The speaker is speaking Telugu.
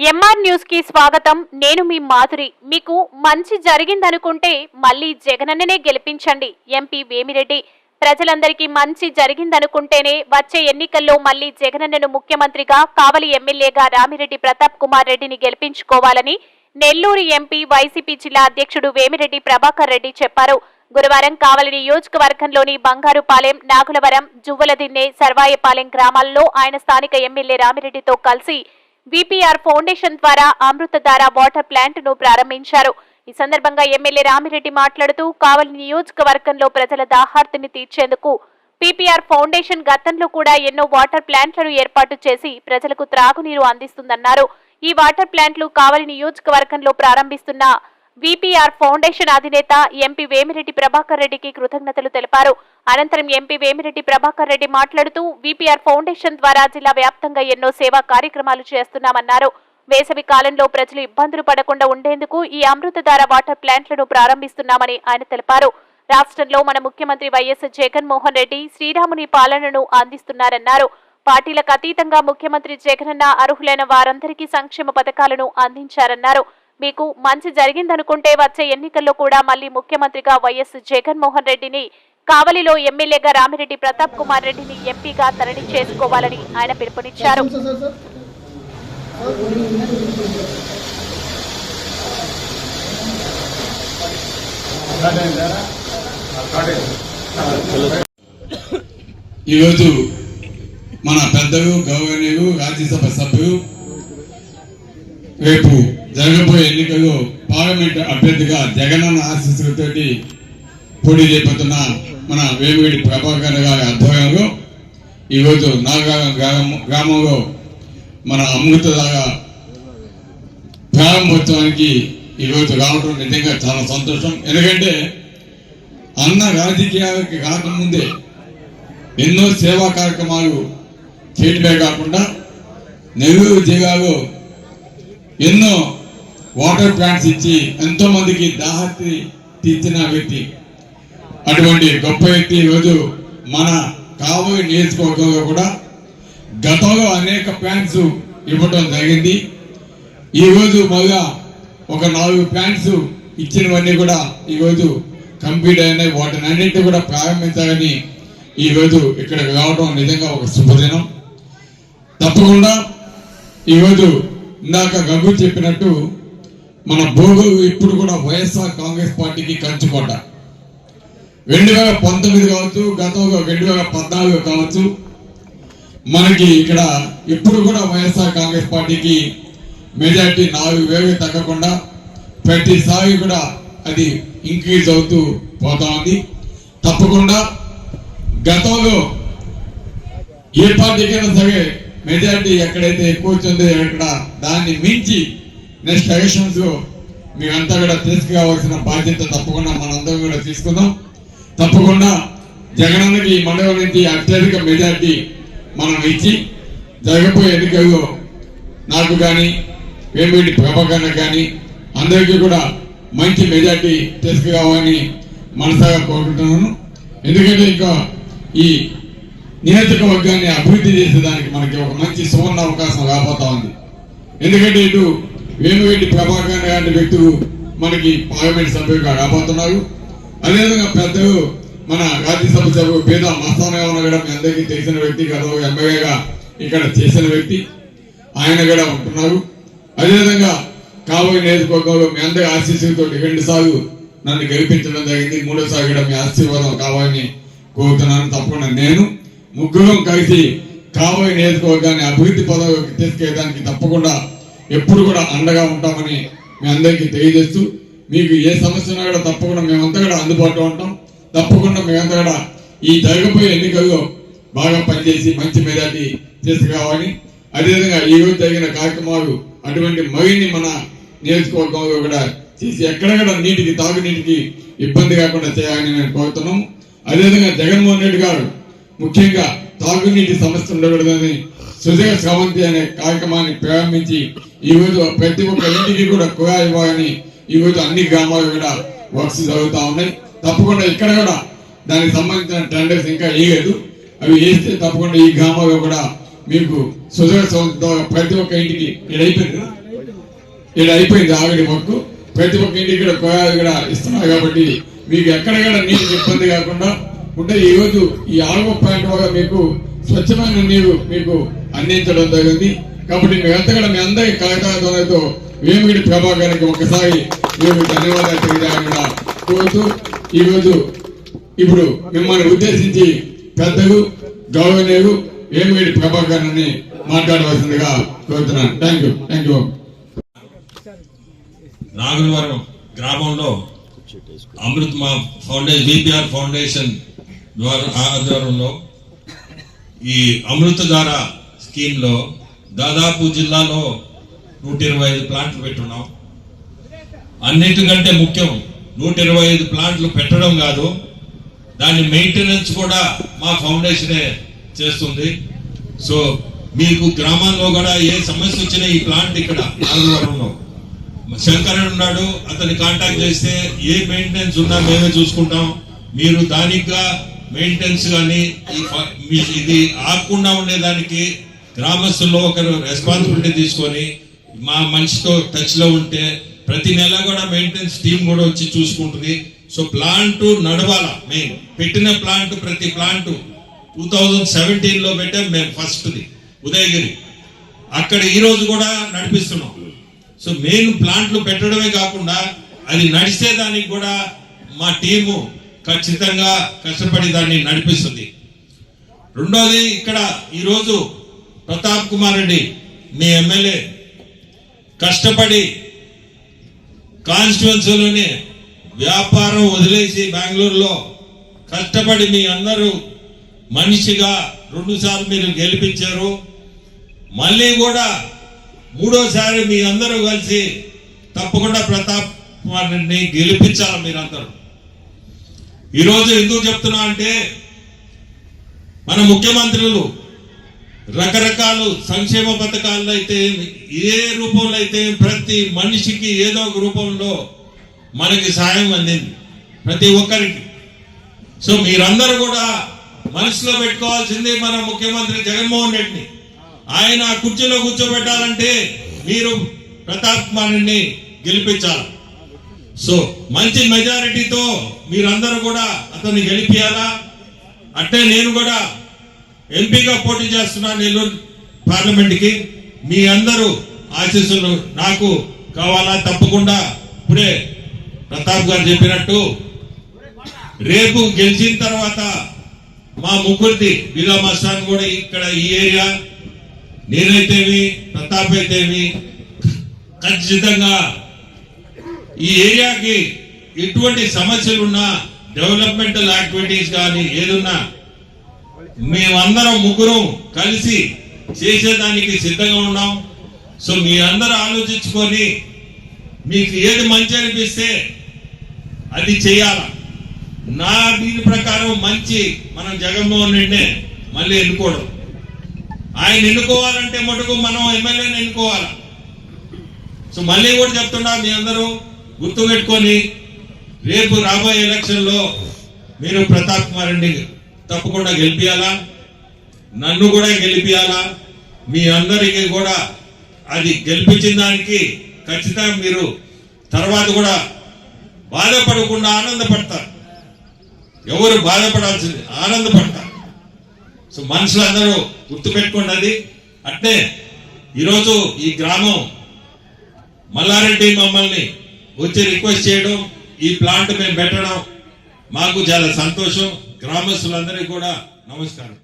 ఎంఆర్ న్యూస్ కి స్వాగతం. నేను మీ మాధురి. మీకు మంచి జరిగిందనుకుంటే మళ్ళీ జగనన్ననే గెలిపించండి. ఎంపీ వేమిరెడ్డి. ప్రజలందరికీ మంచి జరిగిందనుకుంటేనే వచ్చే ఎన్నికల్లో మళ్లీ జగనన్నను ముఖ్యమంత్రిగా, కావలి ఎమ్మెల్యేగా రామిరెడ్డి ప్రతాప్ కుమార్ రెడ్డిని గెలిపించుకోవాలని నెల్లూరు ఎంపీ వైసీపీ జిల్లా అధ్యక్షుడు వేమిరెడ్డి ప్రభాకర్ రెడ్డి చెప్పారు. గురువారం కావలి నియోజకవర్గంలోని బంగారుపాలెం, నాగులవరం, జువ్వలదిన్నె, సర్వాయపాలెం గ్రామాల్లో ఆయన స్థానిక ఎమ్మెల్యే రామిరెడ్డితో కలిసి విపిఆర్ ఫౌండేషన్ ద్వారా అమృతధార వాటర్ ప్లాంట్ ను ప్రారంభించారు. ఈ సందర్భంగా ఎమ్మెల్యే రామిరెడ్డి మాట్లాడుతూ కావలి నియోజకవర్గంలో ప్రజల దాహార్తిని తీర్చేందుకు పిపిఆర్ ఫౌండేషన్ గతంలో కూడా ఎన్నో వాటర్ ప్లాంట్లను ఏర్పాటు చేసి ప్రజలకు త్రాగునీరు అందిస్తుందన్నారు. ఈ వాటర్ ప్లాంట్లు కావలి నియోజకవర్గంలో ప్రారంభిస్తున్న విపిఆర్ ఫౌండేషన్ అధినేత ఎంపీ వేమిరెడ్డి ప్రభాకర్ రెడ్డికి కృతజ్ఞతలు తెలిపారు. అనంతరం ఎంపీ వేమిరెడ్డి ప్రభాకర్ రెడ్డి మాట్లాడుతూ విపిఆర్ ఫౌండేషన్ ద్వారా జిల్లా వ్యాప్తంగా ఎన్నో సేవా కార్యక్రమాలు చేస్తున్నామన్నారు. వేసవి కాలంలో ప్రజలు ఇబ్బందులు పడకుండా ఉండేందుకు ఈ అమృతధార వాటర్ ప్లాంట్లను ప్రారంభిస్తున్నామని ఆయన తెలిపారు. రాష్ట్రంలో మన ముఖ్యమంత్రి వైఎస్ జగన్మోహన్ రెడ్డి శ్రీరాముని పాలనను అందిస్తున్నారన్నారు. పార్టీలకు అతీతంగా ముఖ్యమంత్రి జగనన్న అర్హులైన వారందరికీ సంక్షేమ పథకాలను అందించారన్నారు. మీకు మంచి జరిగిందనుకుంటే వచ్చే ఎన్నికల్లో కూడా మళ్లీ ముఖ్యమంత్రిగా వైఎస్ జగన్మోహన్ రెడ్డిని, కావలిలో ఎమ్మెల్యేగా రామిరెడ్డి ప్రతాప్ కుమార్ రెడ్డిని ఎంపీగా తరలి చేసుకోవాలని ఆయన పిలుపునిచ్చారు. ఈరోజు మన పెద్దలు, గౌరవనీయులు, రాజ్యసభ సభ్యులు, రేపు జరగబోయే ఎన్నికల్లో పార్లమెంట్ అభ్యర్థిగా జగనన్న ఆశీస్సులతోటి పోటీ చేపడుతున్న మన వేమిరెడ్డి ప్రభాకర్ గారి ఆధ్వర్యంలో ఈరోజు నాగారం గ్రామంలో మన అమృతధార ప్రారంభోత్సవానికి ఈరోజు రావడం నిజంగా చాలా సంతోషం. ఎందుకంటే అన్న రాజకీయాలకి రాకముందే ఎన్నో సేవా కార్యక్రమాలు చేయడమే కాకుండా నెల్లూరు జిల్లాలో ఎన్నో వాటర్ ప్లాంట్స్ ఇచ్చి ఎంతో మందికి దాహార్తి తీర్చిన వ్యక్తి. అటువంటి గొప్ప వ్యక్తి ఈరోజు మన కావలి నియోజకవర్గంలో కూడా గతంలో అనేక ప్లాంట్స్ ఇవ్వడం జరిగింది. ఈరోజు మళ్ళా ఒక 4 ప్లాంట్స్ ఇచ్చినవన్నీ కూడా ఈరోజు కంప్లీట్ అయినాయి. వాటిని అన్నింటినీ కూడా ప్రారంభించాలని ఈరోజు ఇక్కడికి రావడం నిజంగా ఒక శుభదినం. తప్పకుండా ఈరోజు ఇందాక గంగు చెప్పినట్టు మన భోగులు ఇప్పుడు కూడా వైఎస్ఆర్ కాంగ్రెస్ పార్టీకి కంచుకోట. 2019 కావచ్చు, గతంలో 2014 కావచ్చు, మనకి ఇక్కడ ఇప్పుడు కూడా వైఎస్ఆర్ కాంగ్రెస్ పార్టీకి మెజార్టీ 4,000 తగ్గకుండా ప్రతిసారి కూడా అది ఇంక్రీజ్ అవుతూ పోతా ఉంది. తప్పకుండా గతంలో ఏ పార్టీకైనా సరే మెజార్టీ ఎక్కడైతే ఎక్కువ వచ్చిందో అక్కడ దాన్ని మించి నెక్స్ట్ ఎలక్షన్స్ లో మీరంతా కూడా తీసుకురావాల్సిన బాధ్యత తప్పకుండా మనందరం కూడా తీసుకుందాం. తప్పకుండా జగనన్నకి ఈ మండలం నుంచి అత్యధిక మెజార్టీ మనం ఇచ్చి జరగబోయే ఎన్నికల్లో నాకు కానీ వేమిరెడ్డి ప్రభాకర్ కానీ అందరికీ కూడా మంచి మెజార్టీ తీసుకురావాలని మనసాగా కోరుకుంటున్నాను. ఎందుకంటే ఇంకా ఈ నియోజకవర్గాన్ని అభివృద్ధి చేసేదానికి మనకి ఒక మంచి సువర్ణ అవకాశం రాబోతా ఉంది. ఎందుకంటే ఇటు వేమిరెడ్డి ప్రభాకర్ లాంటి వ్యక్తులు మనకి పార్లమెంట్ సభ్యులుగా రాబోతున్నారు. అదేవిధంగా పెద్దలు మన రాజ్యసభ సభ్యులు పేద మస్తానరావు కూడా మీ అందరికీ తెలిసిన వ్యక్తి, గతంలో ఎమ్మెల్యేగా ఇక్కడ చేసిన వ్యక్తి, ఆయన కూడా ఉంటున్నారు. అదేవిధంగా కావలి నియోజకవర్గంలో మీ అందరి ఆశీస్సులతో 2 సార్లు నన్ను గెలిపించడం జరిగింది. 3వ కూడా మీ ఆశీర్వాదం కావాలని కోరుతున్నాను. తప్పకుండా నేను ముగ్గురం కలిసి కావలి నియోజకవర్గాన్ని అభివృద్ధి పదవికి తీసుకెళ్ళడానికి తప్పకుండా ఎప్పుడు కూడా అండగా ఉంటామని మీ అందరికీ తెలియజేస్తూ, మీకు ఏ సమస్య ఉన్నా కూడా తప్పకుండా మేమంతా కూడా అందుబాటులో ఉంటాం. తప్పకుండా మేమంతా కూడా ఈ జరగబోయే ఎన్నికల్లో బాగా పనిచేసి మంచి మెజార్టీ తీసుకురావాలని, అదేవిధంగా ఈ రోజు జరిగిన కార్యక్రమాలు అటువంటి మరిన్ని మన నియోజకవర్గంలో కూడా చేసి ఎక్కడెక్కడ నీటికి, తాగునీటికి ఇబ్బంది కాకుండా చేయాలని నేను కోరుతున్నాము. అదేవిధంగా జగన్మోహన్ రెడ్డి గారు ముఖ్యంగా తాగునీటి సమస్య ఉండకూడదని సుజల స్రవంతి అనే కార్యక్రమాన్ని ప్రారంభించి ఈ రోజు ప్రతి ఒక్క ఇంటికి కూడా కుళాయి ఇవ్వాలని ఈ రోజు అన్ని గ్రామాలు కూడా వర్క్స్ జరుగుతూ ఉన్నాయి. తప్పకుండా ఇక్కడ కూడా దానికి సంబంధించిన టెండర్స్ ఇంకా వేయలేదు. అవి వేస్తే తప్పకుండా ఈ గ్రామాల్లో కూడా మీకు సుదూర సంస్థ ప్రతి ఒక్క ఇంటికి ఇక్కడ అయిపోయింది ఆవిడ వర్క్. ప్రతి ఒక్క ఇంటికి కూడా కోయాలు కూడా ఇస్తున్నారు కాబట్టి మీకు ఎక్కడెక్కడ నీరు ఇబ్బంది కాకుండా ఉంటే ఈ రోజు ఈ ఆల్గో ప్లాంట్ వల్ల మీకు స్వచ్ఛమైన నీరు మీకు అందించడం జరిగింది. కాబట్టి మేమంతా కూడా మీ అందరి కాగితాలతో వేమిరెడ్డి ప్రభాకర్కి ఒకసారి మేము ధన్యవాదాలు తెలియజేయాలని కోరుతూ ఈరోజు ఇప్పుడు మిమ్మల్ని ఉద్దేశించి పెద్దలు గౌరవనీయులు వేమిరెడ్డి ప్రభాకర్ అని మాట్లాడవలసిందిగా కోరుతున్నాను. Thank you. నాగులవరం గ్రామంలో అమృత్ మా ఫౌండేషన్ విపిఆర్ ఫౌండేషన్ ద్వారా ఆధ్వర్యంలో ఈ అమృతధార స్కీమ్ లో దాదాపు జిల్లాలో 125 ప్లాంట్లు పెట్టున్నాం. అన్నిటికంటే ముఖ్యం 125 ప్లాంట్లు పెట్టడం కాదు, దాని మెయింటెనెన్స్ కూడా మా ఫౌండేషనే చేస్తుంది. సో మీకు గ్రామాల్లో కూడా ఏ సమస్య వచ్చినా ఈ ప్లాంట్ ఇక్కడ నాగులవరంలో శంకరన్ ఉన్నాడు, అతన్ని కాంటాక్ట్ చేస్తే ఏ మెయింటెనెన్స్ ఉన్నా మేమే చూసుకుంటాం. మీరు దానిగా మెయింటెనెన్స్ కానీ ఇది ఆగకుండా ఉండేదానికి గ్రామస్తుల్లో ఒకరు రెస్పాన్సిబిలిటీ తీసుకొని మా మనిషితో టచ్ లో ఉంటే ప్రతి నెల కూడా మెయింటెనెన్స్ టీం కూడా వచ్చి చూసుకుంటుంది. సో ప్లాంట్ నడవాల. మెయిన్ పెట్టిన ప్లాంట్ ప్రతి ప్లాంట్ 2017లో పెట్టాం మేము ఫస్ట్ది ఉదయగిరి, అక్కడ ఈ రోజు కూడా నడిపిస్తున్నాం. సో మెయిన్ ప్లాంట్లు పెట్టడమే కాకుండా అది నడిచే దానికి కూడా మా టీము ఖచ్చితంగా కష్టపడి దాన్ని నడిపిస్తుంది. రెండోది ఇక్కడ ఈరోజు ప్రతాప్ కుమార్ రెడ్డి మీ ఎమ్మెల్యే కష్టపడి కాన్స్టిట్యున్సీలోనే వ్యాపారం వదిలేసి బెంగళూరులో కష్టపడి మీ అందరూ మనిషిగా 2 సార్లు మీరు గెలిపించారు. మళ్ళీ కూడా 3వసారి మీ అందరూ కలిసి తప్పకుండా ప్రతాప్ కుమార్ రెడ్డిని గెలిపించాలి మీరందరూ. ఈరోజు ఎందుకు చెప్తున్నా అంటే మన ముఖ్యమంత్రులు రకరకాల సంక్షేమ పథకాల్లో అయితే ఏ రూపంలో అయితే ప్రతి మనిషికి ఏదో ఒక రూపంలో మనకి సాయం అందింది ప్రతి ఒక్కరికి. సో మీరందరూ కూడా మనసులో పెట్టుకోవాల్సింది మన ముఖ్యమంత్రి జగన్మోహన్ రెడ్డిని. ఆయన కుర్చీలో కూర్చోబెట్టాలంటే మీరు ప్రతాప్ కుమార్ రెడ్డిని గెలిపించాలి. సో మంచి మెజారిటీతో మీరందరూ కూడా అతన్ని గెలిపియాలా. అంటే నేను కూడా ఎంపీగా పోటీ చేస్తున్నా నెల్లూరు పార్లమెంట్కి. మీ అందరూ ఆశీస్సులు నాకు కావాలా. తప్పకుండా ఇప్పుడే ప్రతాప్ గారు చెప్పినట్టు రేపు గెలిచిన తర్వాత మా ముగ్గురిది బిలా మస్తాన్ కూడా ఇక్కడ ఈ ఏరియా, నేనైతేమి ప్రతాప్ అయితేమి ఖచ్చితంగా ఈ ఏరియాకి ఎటువంటి సమస్యలున్నా డెవలప్మెంటల్ యాక్టివిటీస్ కానీ ఏదున్నా మేమందరం ముగ్గురం కలిసి చేసేదానికి సిద్ధంగా ఉన్నాం. సో మీ అందరూ ఆలోచించుకొని మీకు ఏది మంచి అనిపిస్తే అది చేయాల. నా దీని ప్రకారం మంచి మనం జగన్మోహన్ రెడ్డినే మళ్ళీ ఎన్నుకోవడం. ఆయన ఎన్నుకోవాలంటే మటుకు మనం ఎమ్మెల్యేని ఎన్నుకోవాలి. సో మళ్ళీ కూడా చెప్తున్నా, మీ అందరూ గుర్తుపెట్టుకొని రేపు రాబోయే ఎలక్షన్లో మీరు ప్రతాప్ కుమార్ రెడ్డి తప్పకుండా గెలిపియాలా, నన్ను కూడా గెలిపియాలా. మీ అందరికీ కూడా అది గెలిపించిన దానికి ఖచ్చితంగా మీరు తర్వాత కూడా బాధపడకుండా ఆనందపడతారు. ఎవరు బాధపడాల్సింది ఆనందపడతారు. సో మనుషులందరూ గుర్తుపెట్టుకోండి అది. అట్నే ఈరోజు ఈ గ్రామం మల్లారెడ్డి మమ్మల్ని వచ్చి రిక్వెస్ట్ చేయడం, ఈ ప్లాంట్ మేము పెట్టడం మాకు చాలా సంతోషం. గ్రామస్తులందరికీ కూడా నమస్కారం.